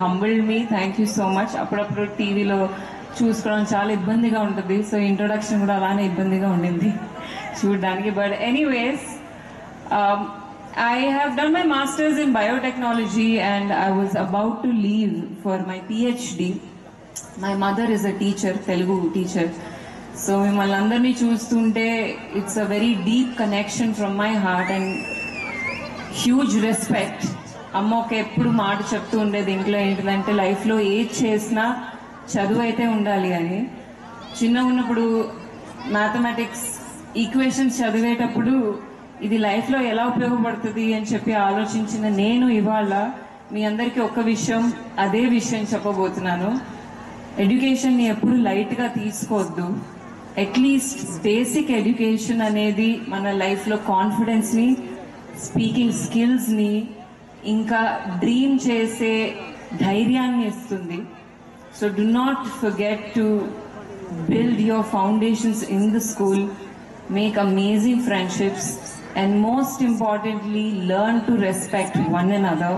humbled me. Thank you so much. అప్పుడప్పుడు టీవీలో చూసుకోవడం చాలా ఇబ్బందిగా ఉంటుంది. సో ఇంట్రొడక్షన్ కూడా అలానే ఇబ్బందిగా ఉండింది చూడడానికి. But anyways, I have done my master's in biotechnology and I was about to leave for my PhD. My mother is a teacher, Telugu teacher. So మిమ్మల్ని అందరినీ చూస్తుంటే it's a very deep connection from my heart and huge respect. అమ్మ ఒక ఎప్పుడు మాట చెప్తూ ఉండేది ఇంట్లో ఏంటిదంటే లైఫ్లో ఏది చేసినా చదువు అయితే ఉండాలి అని. చిన్నగా ఉన్నప్పుడు మ్యాథమెటిక్స్ ఈక్వేషన్స్ చదివేటప్పుడు ఇది లైఫ్లో ఎలా ఉపయోగపడుతుంది అని చెప్పి ఆలోచించిన నేను ఇవాళ మీ అందరికీ ఒక్క విషయం, అదే విషయం చెప్పబోతున్నాను. ఎడ్యుకేషన్ని ఎప్పుడు లైట్గా తీసుకోవద్దు. అట్లీస్ట్ బేసిక్ ఎడ్యుకేషన్ అనేది మన లైఫ్లో కాన్ఫిడెన్స్ని, స్పీకింగ్ స్కిల్స్ని, ఇంకా డ్రీమ్ చేసే ధైర్యాన్ని ఇస్తుంది. So do not forget to build your foundations in the school, make amazing friendships and most importantly learn to respect one another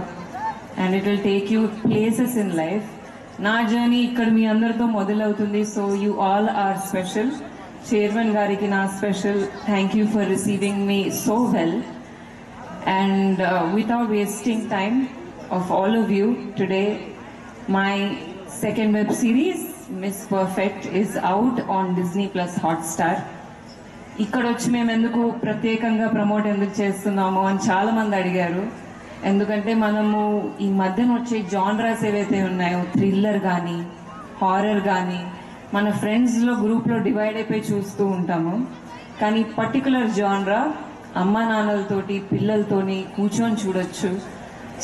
and it will take you places in life. నా journey ఇక్కడ మీ అందరితో మొదలవుతుంది. So you all are special. Chairman గారికి నా special thank you for receiving me so well. And without wasting time of all of you, today my second web series Miss Perfect is out on Disney Plus Hotstar. ఇక్కడ వచ్చి మేము ఎందుకు ప్రత్యేకంగా promote ఎందుకు చేస్తున్నాము అని చాలా మంది అడిగారు. ఎందుకంటే మనము ఈ మధ్యన వచ్చే జానరాస్ ఏవైతే ఉన్నాయో, థ్రిల్లర్ కానీ హారర్ కానీ, మన ఫ్రెండ్స్లో గ్రూప్లో డివైడ్ అయిపోయి చూస్తూ ఉంటాము. కానీ పర్టికులర్ జానరా అమ్మా నాన్నలతోటి పిల్లలతోని కూర్చొని చూడొచ్చు,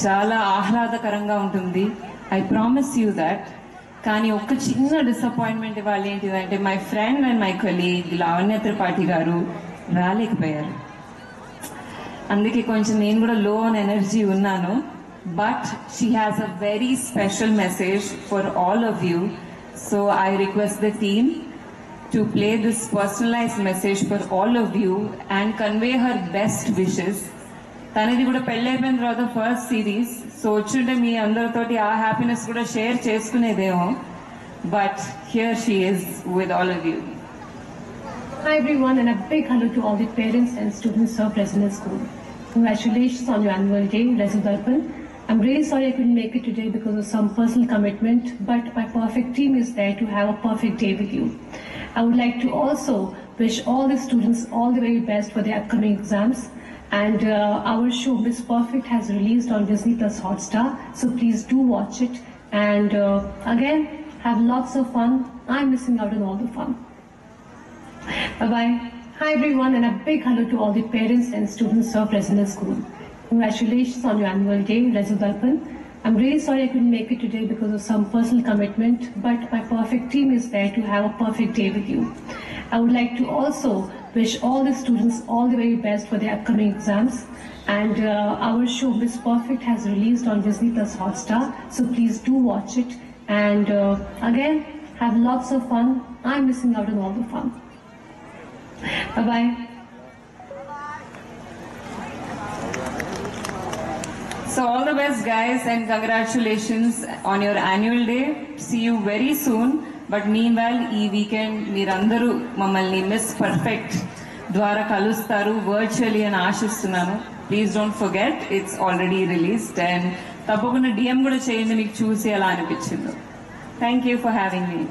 చాలా ఆహ్లాదకరంగా ఉంటుంది. I promise you that. కానీ ఒక చిన్న డిసప్పాయింట్మెంట్ ఇవాళ ఏంటిదంటే my friend and my colleague Lavanya Tripathi గారు రాలేకపోయారు. అందుకే కొంచెం నేను కూడా లో ఆన్ ఎనర్జీ ఉన్నాను. But she has a very special message for all of you. So I request the team to play this personalized message for all of you and convey her best wishes. తనది కూడా పెళ్ళైపోయిన తర్వాత first series, so వచ్చుంటే మీ అందరితోటి ఆ happiness కూడా share చేసుకునేదేమో. But here she is with all of you. Hi everyone, and a big hello to all the parents and students of Resident School. Congratulations on your annual day, Resident. I'm really sorry I couldn't make it today because of some personal commitment, but my perfect team is there to have a perfect day with you. I would like to also wish all the students all the very best for their upcoming exams. And our show Miss Perfect has released on Disney Plus Hotstar, so please do watch it. And again, have lots of fun. I'm missing out on all the fun. Bye-bye. Hi everyone, and a big hello to all the parents and students of Resident School. Congratulations on your annual day, Resident. I'm really sorry I couldn't make it today because of some personal commitment, but my perfect team is there to have a perfect day with you. I would like to also wish all the students all the very best for their upcoming exams. And our show Miss Perfect has released on Disney Plus Hotstar, so please do watch it. And again, have lots of fun. I'm missing out on all the fun. Bye-bye. So all the best guys and congratulations on your annual day. See you very soon. But meanwhile ఈ weekend మీరందరూ మమ్మల్ని miss perfect ద్వారా కలుస్తారు virtually అని ఆశిస్తున్నాను. Please don't forget, it's already released. And తప్పకుండా DM కూడా చేయండి మీకు చూసి ఎలా అనిపించిందో. Thank you for having me.